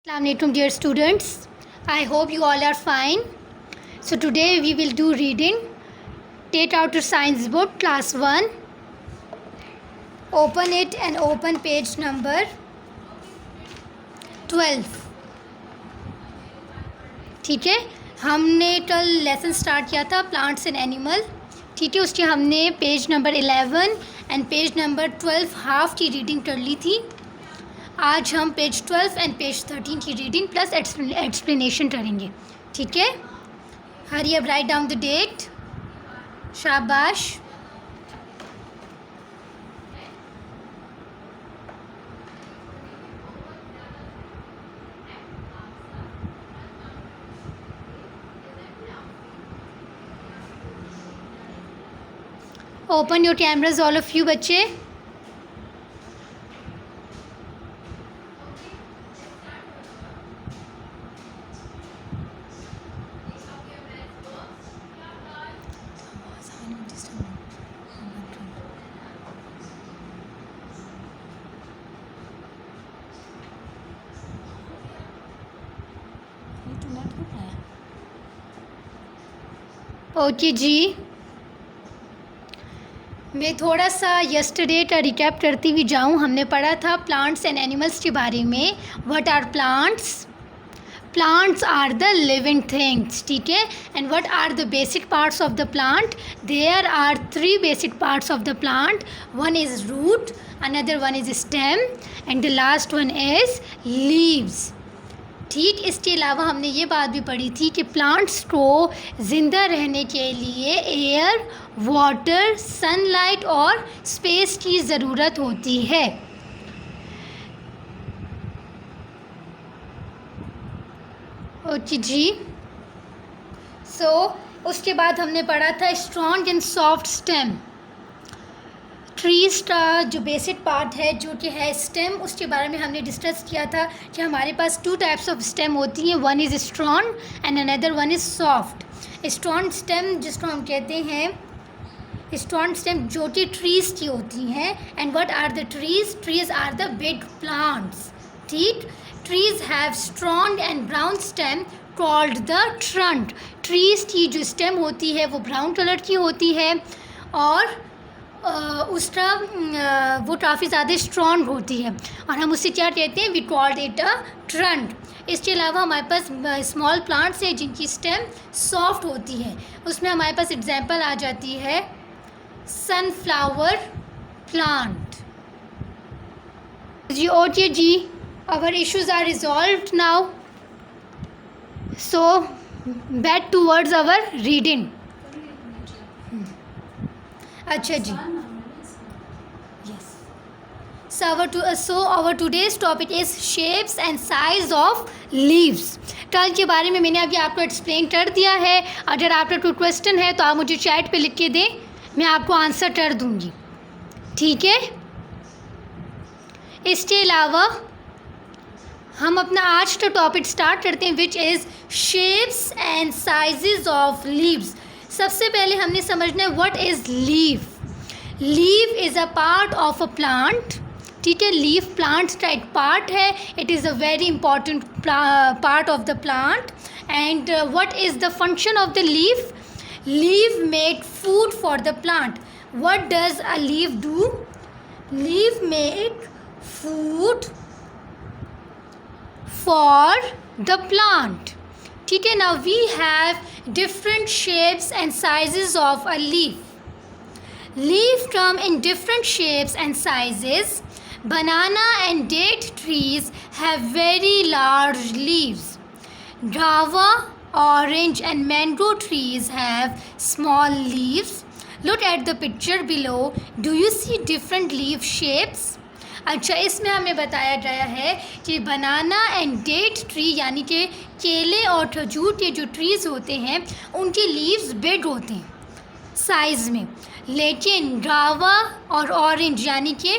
Assalamualaikum dear students. I hope you all are fine. So today we will do reading. Take out your science book class 1. Open it and open page number 12. ठीक है, हमने कल lesson start किया था plants and animal. ठीक है, उसके हमने page number 11 and page number 12 half की रीडिंग कर ली थी. आज हम पेज 12 एंड पेज 13 की रीडिंग प्लस एक्सप्लेनेशन करेंगे. ठीक है, हरी अब राइट डाउन द डेट. शाबाश. Open your cameras all of you बच्चे. ओके जी, मैं थोड़ा सा यस्टरडे का रिकैप करती हुई जाऊँ. हमने पढ़ा था प्लांट्स एंड एनिमल्स के बारे में. What are plants? Plants are the living things. ठीक है, and what are the basic parts of the plant? There are 3 basic parts of the plant. One is root, another one is stem and the last one is leaves. ठीक, इसके अलावा हमने ये बात भी पढ़ी थी कि प्लांट्स को ज़िंदा रहने के लिए एयर, वाटर, सनलाइट और स्पेस की ज़रूरत होती है. ओके जी. सो उसके बाद हमने पढ़ा था strong and soft stem. Trees का जो बेसिक पार्ट है जो कि है स्टेम, उसके बारे में हमने डिस्कस किया था कि हमारे पास 2 टाइप्स ऑफ स्टेम होती हैं. One is strong and another one is soft. Strong stem जिसको हम कहते हैं, स्ट्रॉन्ग स्टेम जो कि ट्रीज़ की होती हैं. And what are the trees? Trees are the big plants. ठीक, trees have strong and brown stem called the trunk. Trees की जो स्टेम होती है वो ब्राउन कलर की होती है और उसका वो काफ़ी ज़्यादा स्ट्रॉन्ग होती है और हम उससे क्या कहते हैं? We called it a trunk. इसके अलावा हमारे पास स्मॉल प्लांट्स हैं जिनकी स्टेम सॉफ्ट होती है. उसमें हमारे पास एग्जांपल आ जाती है सनफ्लावर प्लांट. जी ओके जी, our issues are resolved now. So back towards our reading. अच्छा जी, yes. So our today's topic is shapes and size of leaves. कल के बारे में मैंने अभी आपको एक्सप्लेन कर दिया है. अगर आपका कोई क्वेश्चन है तो आप मुझे चैट पे लिख के दें, मैं आपको आंसर कर दूँगी. ठीक है, इसके अलावा हम अपना आज का टॉपिक स्टार्ट करते हैं which is shapes and sizes of leaves. सबसे पहले हमने समझना है what is leave. Leave is a part of a plant. ठीक है, लीव प्लांट का एक पार्ट है. It is a very important part of the plant. And what is the function of the leave? Leave make food for the plant. What does a leave do? Leave make food for the plant. ठीक है, now we have different shapes and sizes of a leaf. Leaf come in different shapes and sizes. Banana and date trees have very large leaves. Guava, orange and mango trees have small leaves. Look at the picture below. Do you see different leaf shapes? अच्छा, इसमें हमें बताया गया है कि बनाना and date tree यानी कि केले और खजूर के जो ट्रीज़ होते हैं उनके लीव्स बिग होते हैं साइज़ में, लेकिन गावा और ऑरेंज यानी कि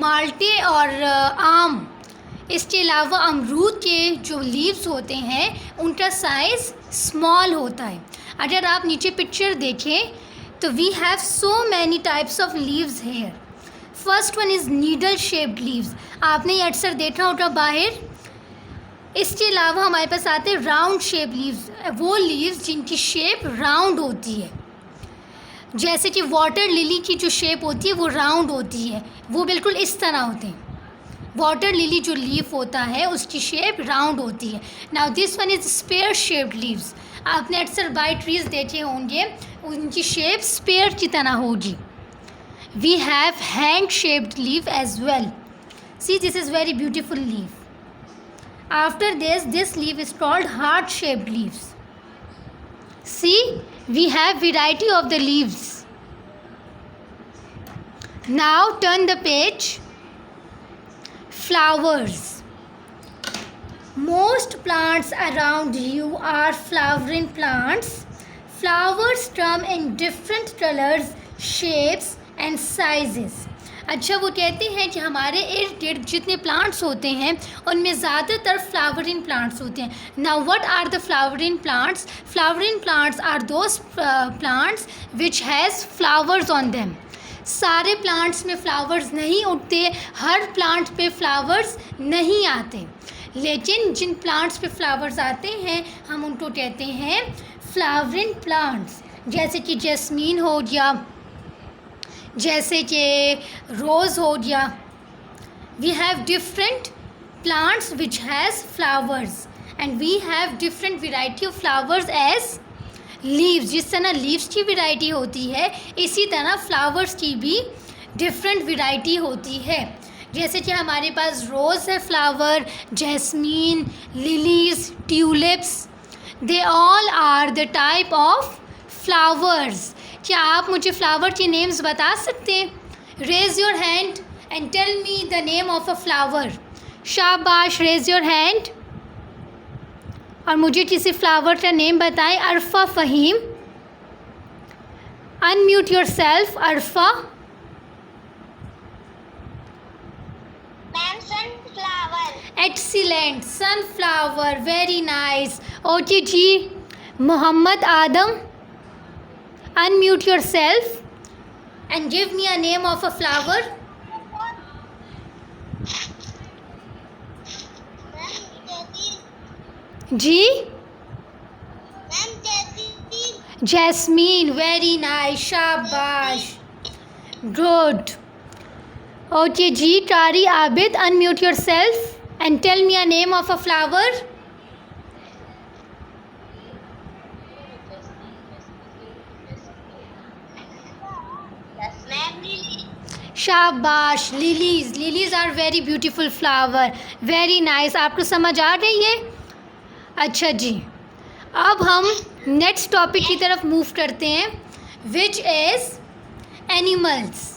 माल्टे और आम, इसके अलावा अमरूद के जो लीव्स होते हैं उनका साइज़ स्मॉल होता है. अगर आप नीचे पिक्चर देखें तो we have so many types of leaves here. First one is needle shaped leaves, आपने ये अक्सर देखा होगा बाहर। इसके अलावा हमारे पास आते हैं राउंड शेप लीव्स, वो लीव्स जिनकी शेप राउंड होती है, जैसे कि वाटर लिली की जो शेप होती है वो राउंड होती है, वो बिल्कुल इस तरह होते हैं। वाटर लिली जो लीफ होता है उसकी शेप राउंड होती है। Now this one is spear shaped leaves, आपने अक्सर बाई ट्रीज देखे होंगे, उनकी शेप स्पेयर की तरह होगी। We have hand shaped leaf as well, see this is very beautiful leaf. After this leaf is called heart shaped leaves. See, we have variety of the leaves. Now turn the page. Flowers. Most plants around you are flowering plants. Flowers come in different colors, shapes and sizes. अच्छा, वो कहते हैं कि हमारे इर्द गिर्द जितने plants होते हैं उनमें ज़्यादातर फ्लावरिंग प्लांट्स होते हैं। Now what are the flowering plants? Flowering plants are those plants which has flowers on them. सारे प्लांट्स में फ्लावर्स नहीं उगते, हर प्लांट पे फ्लावर्स नहीं आते, लेकिन जिन प्लांट्स पे फ्लावर्स आते हैं हम उनको कहते हैं फ्लावरिंग प्लांट्स। जैसे कि जैस्मीन हो गया, जैसे कि रोज़ हो गया। We have different plants which has flowers and we have different variety of flowers as leaves. जिस तरह लीव्स की वेराइटी होती है इसी तरह फ्लावर्स की भी डिफरेंट वेराइटी होती है। जैसे कि हमारे पास रोज़ है flower, jasmine, lilies, tulips, they all are the type of flowers. क्या आप मुझे फ्लावर के नेम्स बता सकते हैं? Raise your hand and tell me the name of a flower. शाबाश, रेज़ योर हैंड और मुझे किसी फ्लावर का नेम बताएं। Arfa Faheem, unmute your self. Arfa. Ma'am sunflower. Excellent, sunflower, very nice. Okay जी, Mohammad Adam, unmute yourself and give me a name of a flower. जी, jasmine, very nice, शाबाश, good. Okay जी, Qari Abid, unmute yourself and tell me a name of a flower. शाबाश, lilies. Lilies are very beautiful flower, very nice. आपको समझ आ रही है? अच्छा जी, अब हम नेक्स्ट टॉपिक की तरफ मूव करते हैं, विच इज़ एनिमल्स।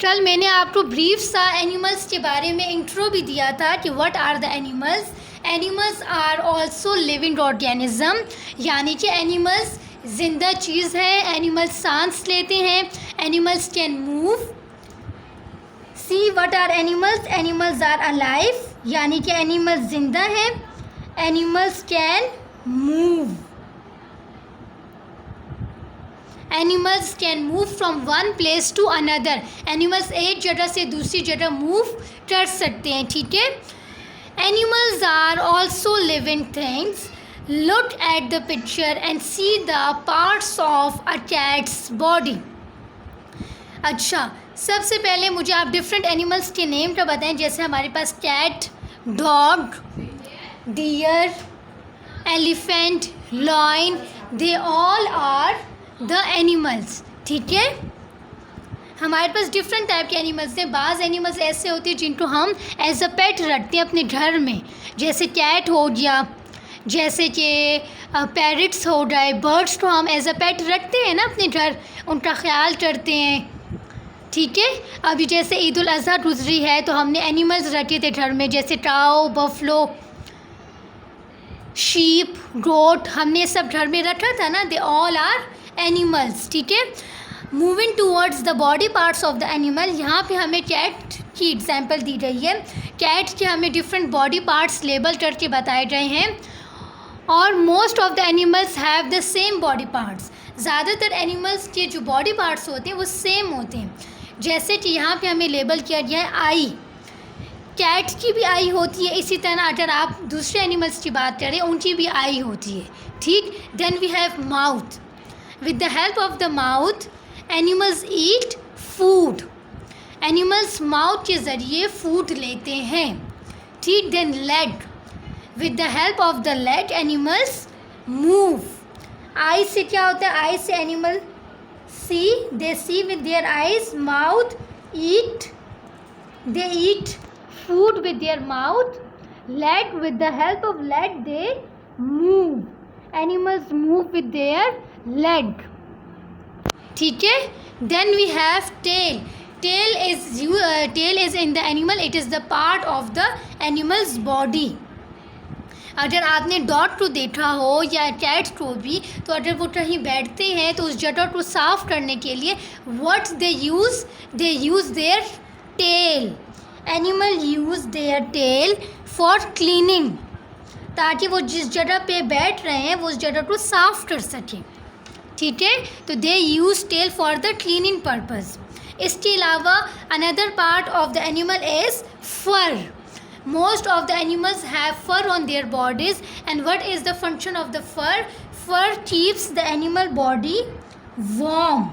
कल मैंने आपको ब्रीफ सा एनिमल्स के बारे में इंट्रो भी दिया था कि what are the animals. Animals are also living organism, यानी कि एनिमल्स जिंदा चीज़ है। एनिमल्स सांस लेते हैं, animals can move. See what are animals? Animals are alive, यानी कि एनिमल्स जिंदा हैं। Animals can move, animals can move from one place to another. Animals एक जगह से दूसरी जगह मूव कर सकते हैं, ठीक है। Animals are also living things. Look at the picture and see the parts of a cat's body. अच्छा, सबसे पहले मुझे आप डिफरेंट एनिमल्स के नेम का बताएं। जैसे हमारे पास cat, dog, deer, elephant, lion, they all are the animals, ठीक है। हमारे पास डिफरेंट टाइप के एनिमल्स हैं। बाज़ एनिमल्स ऐसे होते हैं जिनको हम एज अ पेट रखते हैं अपने घर में, जैसे कैट हो गया, जैसे कि पैरट्स हो गए। बर्ड्स को हम एज अ पेट रखते हैं ना अपने घर, उनका ख्याल करते हैं, ठीक है। अभी जैसे ईद उल अज़हा गुजरी है तो हमने एनिमल्स रखे थे घर में, जैसे काऊ, बफलो, शीप, गोट, हमने सब घर में रखा था ना। दे ऑल आर एनिमल्स, ठीक है। Moving towards the body parts of the animal, यहाँ पे हमें कैट की एग्जांपल दी गई है। कैट के हमें डिफरेंट बॉडी पार्ट्स लेबल करके बताए गए हैं और most of the animals have the same body parts. ज़्यादातर एनिमल्स के जो बॉडी पार्ट्स होते हैं वो सेम होते हैं, जैसे कि यहाँ पे हमें लेबल किया गया है आई। कैट की भी आई होती है, इसी तरह अगर आप दूसरे एनिमल्स की बात करें उनकी भी आई होती है, ठीक। Then we have mouth. With the help of the mouth animals eat food. Animals mouth के ज़रिए फूड लेते हैं, ठीक। Then leg. With the help of the leg animals move. Eye से क्या होता है, आई से animal see, they see with their eyes. Mouth eat, they eat food with their mouth. Leg, with the help of leg they move. Animals move with their leg, ठीक है। Then we have tail. Tail is in the animal. It is the part of the animal's body. अगर आपने dog को देखा हो या cat को भी, तो अगर वो कहीं बैठते हैं तो उस जगह को साफ करने के लिए what they use their tail. Animal use their tail for cleaning, ताकि वो जिस जगह पे बैठ रहे हैं वो उस जगह को साफ कर सकें, ठीक है। तो they use tail for the cleaning purpose. इसके अलावा another part of the animal is fur. Most of the animals have fur on their bodies and what is the function of the fur? Fur keeps the animal body warm.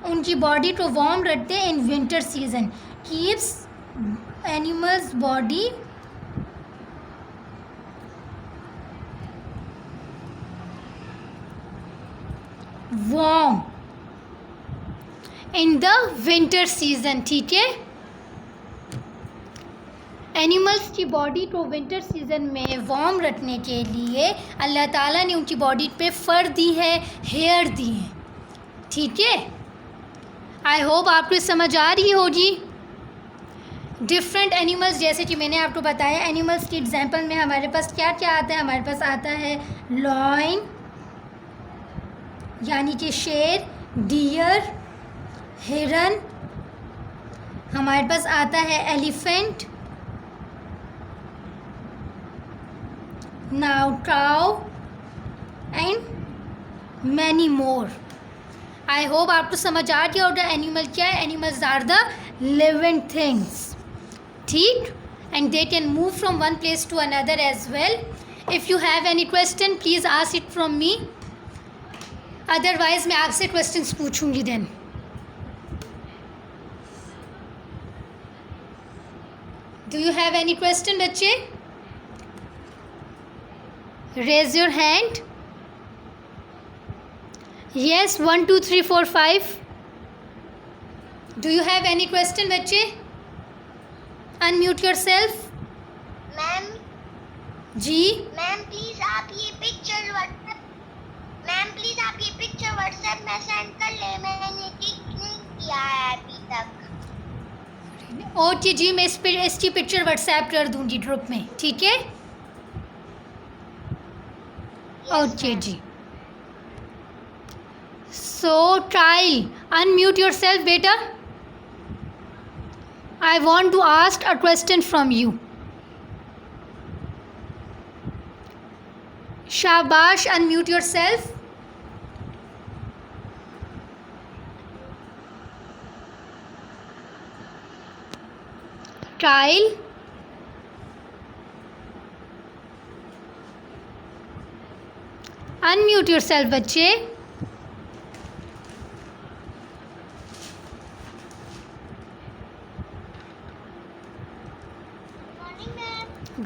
उनकी body को warm रखते हैं in winter season. Keeps animals body warm in the winter season, ठीक है। Animals की body को winter season में warm रखने के लिए अल्लाह ताला ने उनकी बॉडी पे फर दी है, हेयर दी है, ठीक है। आई होप आपको समझ आ रही होगी। डिफरेंट एनिमल्स, जैसे कि मैंने आपको बताया, एनिमल्स की एग्जांपल में हमारे पास क्या क्या आता है। हमारे पास आता है लॉयन यानी कि शेर, डियर, हिरन। हमारे पास आता है elephant, now cow and many more. I hope आपको समझ आ गया होगा एनिमल क्या है। Animals are the living things, ठीक, and they can move from one place to another as well. If you have any question please ask it from me, otherwise मैं आपसे क्वेश्चंस पूछूंगी। Then do you have any question बच्चे? Raise your hand. Yes, 1 2 3 4 5. Do you have any question बच्चे? Unmute yourself. Ma'am जी ma'am please आप ये picture WhatsApp में send कर ले, मैंने टिक नहीं किया है अभी तक। ओके जी, मैं इसकी पिक्चर व्हाट्सएप कर दूंगी ग्रुप में, ठीक है। Okay ji. So, child, unmute yourself, beta. I want to ask a question from you. Shabash, unmute yourself. Child. Unmute yourself, बच्चे।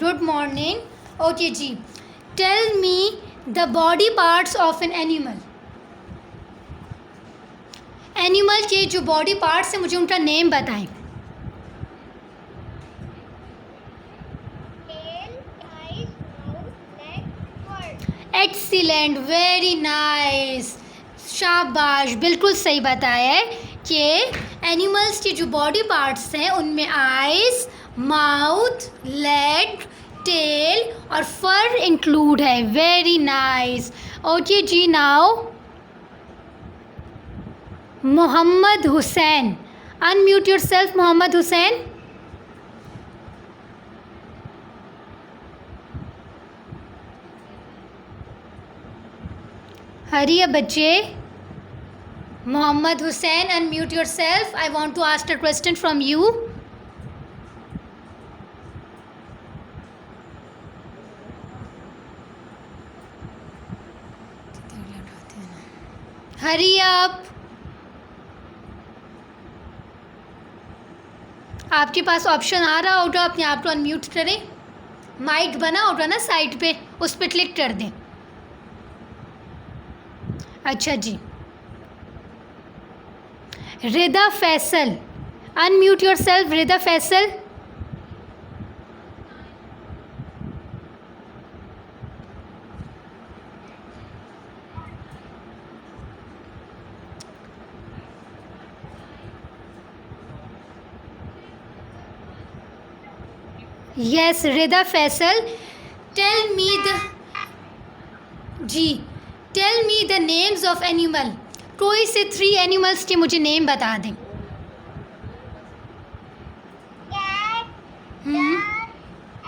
Good morning. Okay जी, tell me the body parts of an animal. Animal के जो body parts हैं मुझे उनका name बताएं। Excellent, very nice, शाबाश, बिल्कुल सही बताया है कि एनिमल्स के जो बॉडी पार्ट्स हैं उनमें आइज़, माउथ, लेग, टेल और फर इंक्लूड है। Very nice. ओके जी, now Mohammad Hussain, unmute yourself Mohammad Hussain. हरी अब बच्चे. Mohammad Hussain, unmute yourself. I want to ask a question from you. Hurry up. आपके पास ऑप्शन आ रहा होगा, अपने आप को अनम्यूट करें. माइक बना होगा ना साइड पे, उस पर क्लिक कर दें. अच्छा जी. Rida Faisal, unmute yourself. Rida Faisal. Yes Rida Faisal. Tell me the जी tell me the names of animal. कोई से 3 एनिमल्स के मुझे नेम बता दें. Cat, duck,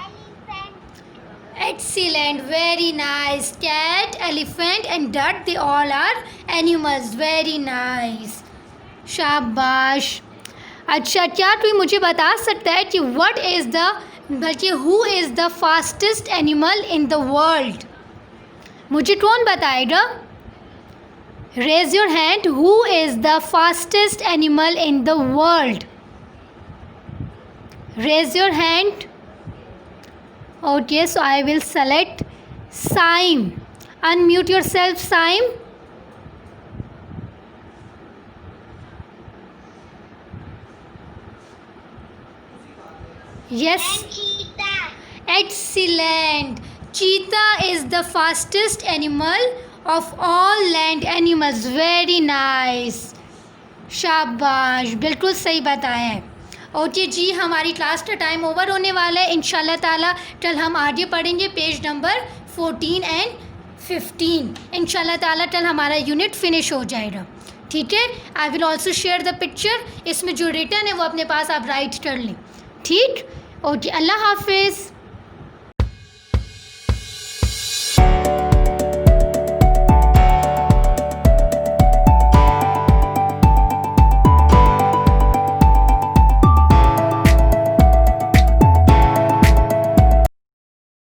elephant. Excellent, very nice. Cat, elephant and duck, they all are animals. Very nice. शाबाश. अच्छा, क्या कोई मुझे बता सकता है कि what is the बल्कि who is the fastest animal in the world? मुझे कौन बताएगा? Raise your hand. Who is the fastest animal in the world? Raise your hand. Okay, so I will select Saim. Unmute yourself, Saim. Yes. And cheetah. Excellent. Cheetah is the fastest animal of all land animals. Very nice. शाबाश, बिल्कुल सही बताया है. Okay जी, हमारी class का time over होने वाला है. इंशाल्लाह ताला कल हम आगे पढ़ेंगे पेज नंबर 14 एंड 15. इंशाल्लाह ताला कल हमारा यूनिट फिनिश हो जाएगा. ठीक है. I will also share the picture. इसमें जो रिटर्न है वो अपने पास आप राइट कर लें. ठीक. ओके, अल्लाह हाफिज़.